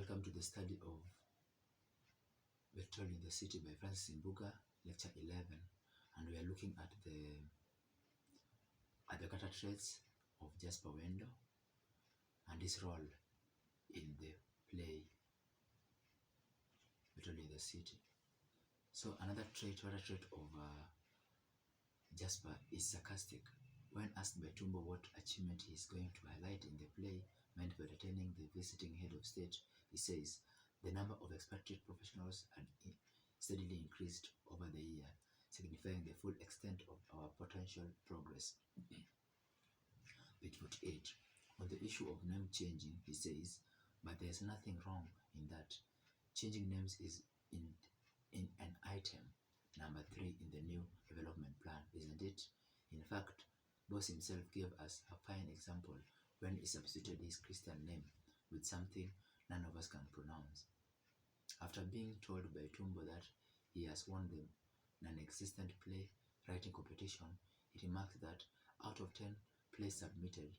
Welcome to the study of Betrayal in the City by Francis Imbuga, lecture 11, and we are looking at the character traits of Jasper Wendo and his role in the play Betrayal in the City. So another trait of Jasper is sarcastic. When asked by Tumbo what achievement he is going to highlight in the play meant for entertaining the visiting head of state, he says, the number of expatriate professionals had steadily increased over the year, signifying the full extent of our potential progress. Page 48. On the issue of name changing, he says, but there's nothing wrong in that. Changing names is in an item number 3 in the new development plan, isn't it? In fact, Boss himself gave us a fine example when he substituted his Christian name with something none of us can pronounce. After being told by Tumbo that he has won the non-existent play writing competition, he remarked that out of 10 plays submitted,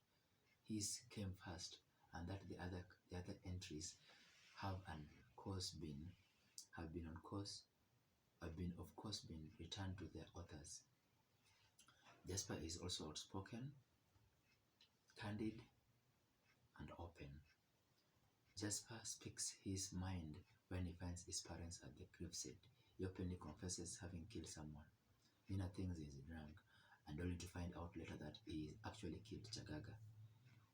his came first, and that the other entries have of course been returned to their authors. Jasper is also outspoken, candid, and open. Jasper speaks his mind when he finds his parents at the graveside. He openly confesses having killed someone. Nina thinks he is drunk, and only to find out later that he actually killed Chagaga.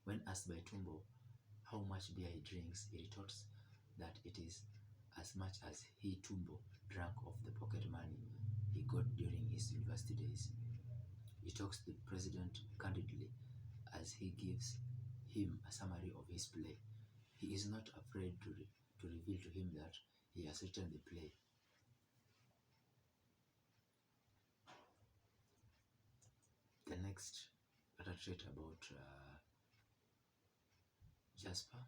When asked by Tumbo how much beer he drinks, he retorts that it is as much as he, Tumbo, drank off the pocket money he got during his university days. He talks to the president candidly as he gives him a summary of his play. He is not afraid to reveal to him that he has written the play. The next trait about Jasper,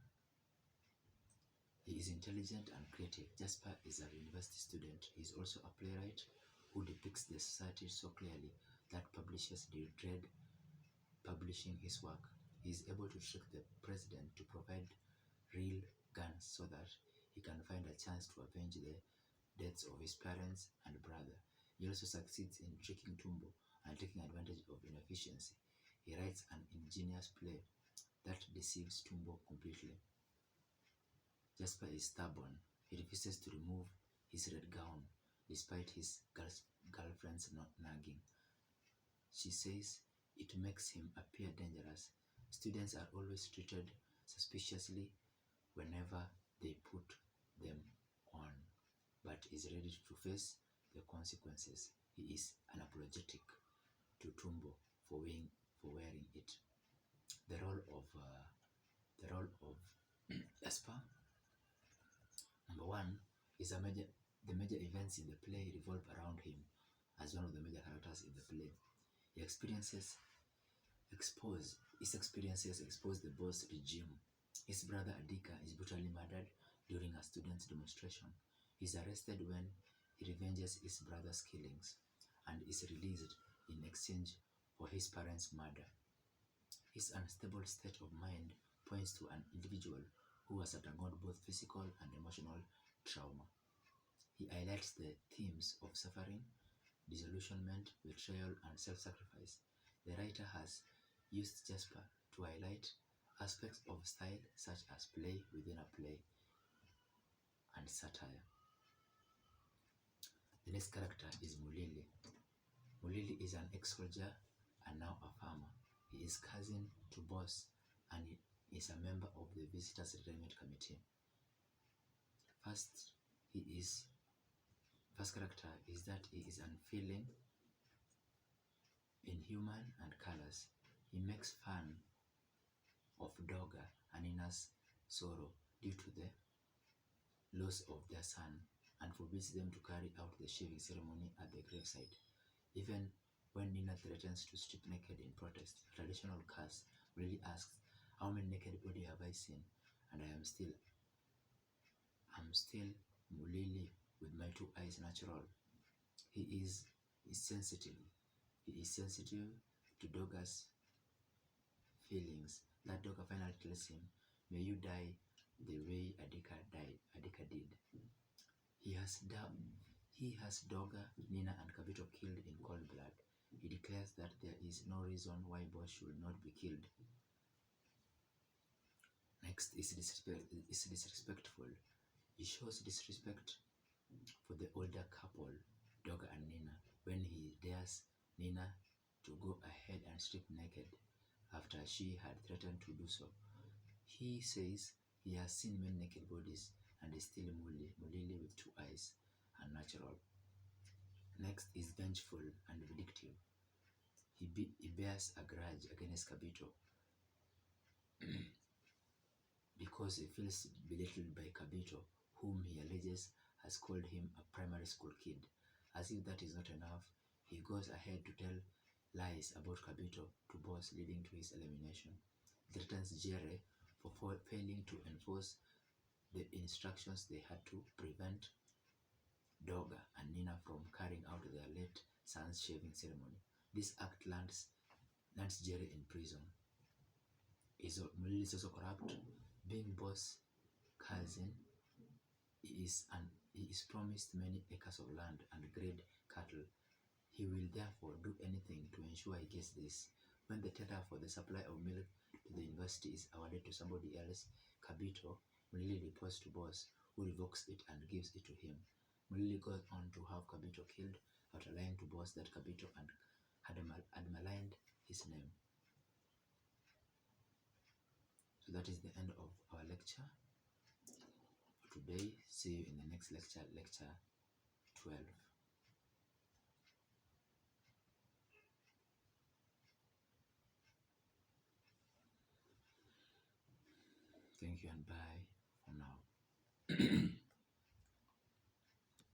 he is intelligent and creative. Jasper is a university student. He is also a playwright who depicts the society so clearly that publishers dread publishing his work. He is able to trick the president to provide real guns so that he can find a chance to avenge the deaths of his parents and brother. He also succeeds in tricking Tumbo and taking advantage of inefficiency. He writes an ingenious play that deceives Tumbo completely. Jasper is stubborn. He refuses to remove his red gown despite his girlfriend's nagging. She says it makes him appear dangerous. Students are always treated suspiciously whenever they put them on, but is ready to face the consequences. He is unapologetic to Tumbo for wearing it. The role of Jasper. Number 1 is the major events in the play revolve around him as one of the major characters in the play. His experiences expose the boss regime. His brother Adika is brutally murdered during a student's demonstration. He is arrested when he revenges his brother's killings and is released in exchange for his parents' murder. His unstable state of mind points to an individual who has undergone both physical and emotional trauma. He highlights the themes of suffering, disillusionment, betrayal, and self-sacrifice. The writer has used Jasper to highlight aspects of style such as play within a play and satire. The next character is Mulili. Mulili is an ex-soldier and now a farmer. He is cousin to Boss and he is a member of the Visitors Retirement Committee. First character is that he is unfeeling, inhuman, and callous. He makes fun of Dogger and Nina's sorrow due to the loss of their son and forbids them to carry out the shaving ceremony at the graveside. Even when Nina threatens to strip naked in protest, a traditional curse, really asks, how many naked bodies have I seen? And I'm still Mulili with my 2 eyes natural. He is sensitive. He is sensitive to Dogger's feelings. That Dogger finally tells him, may you die the way Adika did. He has Doga, Nina, and Kabito killed in cold blood. He declares that there is no reason why both should not be killed. Next is disrespectful. He shows disrespect for the older couple, Doga and Nina, when he dares Nina to go ahead and strip naked after she had threatened to do so. He says he has seen many naked bodies and is still Mulili with two eyes, unnatural. Next is vengeful and vindictive. He bears a grudge against Kabito because he feels belittled by Kabito, whom he alleges has called him a primary school kid. As if that is not enough, he goes ahead to tell lies about Kabito to boss, leading to his elimination. He threatens Jere for failing to enforce the instructions they had to prevent Doga and Nina from carrying out their late son's shaving ceremony. This act lands Jerry in prison. Mulili is also corrupt. Being boss cousin, he is promised many acres of land and great cattle. He will therefore do anything to ensure he gets this. When the tender for the supply of milk to the university is awarded to somebody else, Kabito, Mulili reports to boss, who revokes it and gives it to him. Mulili goes on to have Kabito killed after lying to boss that Kabito had maligned his name. So that is the end of our lecture for today. See you in the next lecture, lecture 12. Thank you and bye.